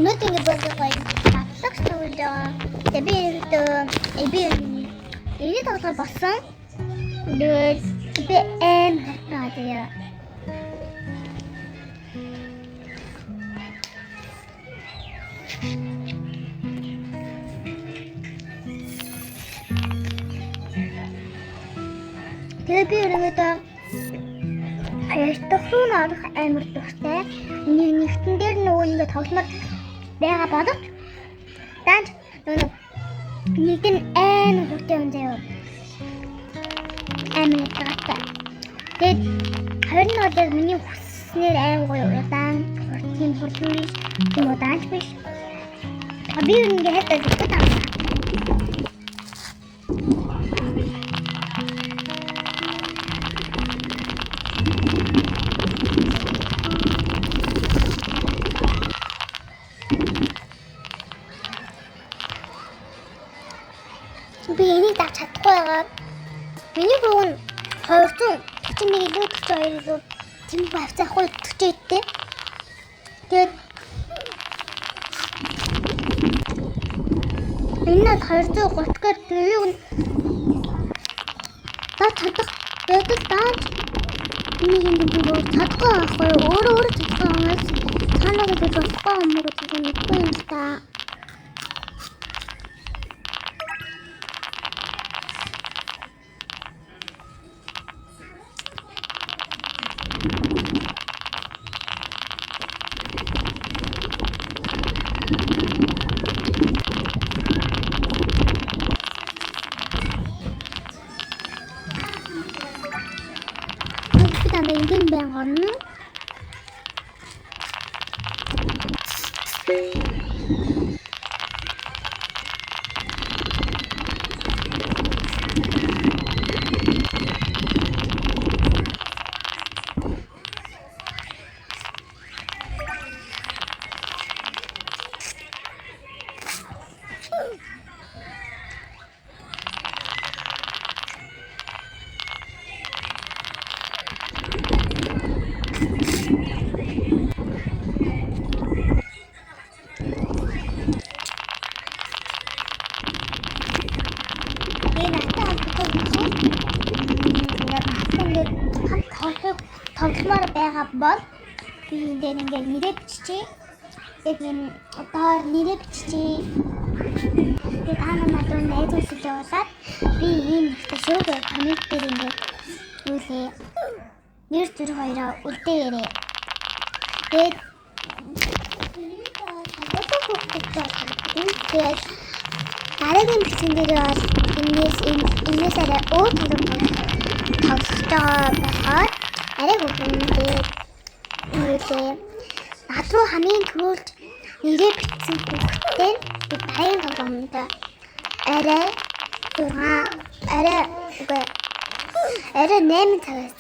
өнөөдрийн бодлогоо батлах зүйлээ. Би энэ тоглоо болсон. Би хатаа. Тэгээ би өөрөөдөө хаяалтын орох амар дуртай. Нэгтэн дээр нөгөө ингэ тогломор байгаа боловч даанч нэг нь амар хурдан юм заяа. Амар таатай. Тэгээд 20 нодыг миний хүснээр амар гоё удаан хурдан юм удаанч биш. Би ингэ хатаа гэдэг юм. Би энийг дааж чадахгүй байгаа. Миний хөрөг нь 241 илүү 42 илүү тийм байцаахгүй 47-тэй. Тэгээд энэ 230-гаар тэрийг нь чадах байдаг дааж энийг ингэ чадахгүй байхгүй өөрөө чадахгүй юмас цаанаа гэж болохгүй юм уу гэж мэдгүй юм та. Kita ingin bangun. Тогломоор байгаа бол би энэ ингээд нэрээ биччихье. Яг энэ одоо нэрээ биччихье. Тэгээд анамадын найзуулж явуулаад би энэ шууд коммент дээр ингээд юулээ. Нэр зүр хоёроо үлдээгээрээ. Тэгээд дараагийн бичсэн дээр бол энэс арай өөр тоглож байгаа арай гүнтэй нэрээ над руу хамгийн түрүүлж нэрээ бичсэн хүүхдээ би баян тоглоомд арай 8 цагаас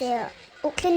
өглөө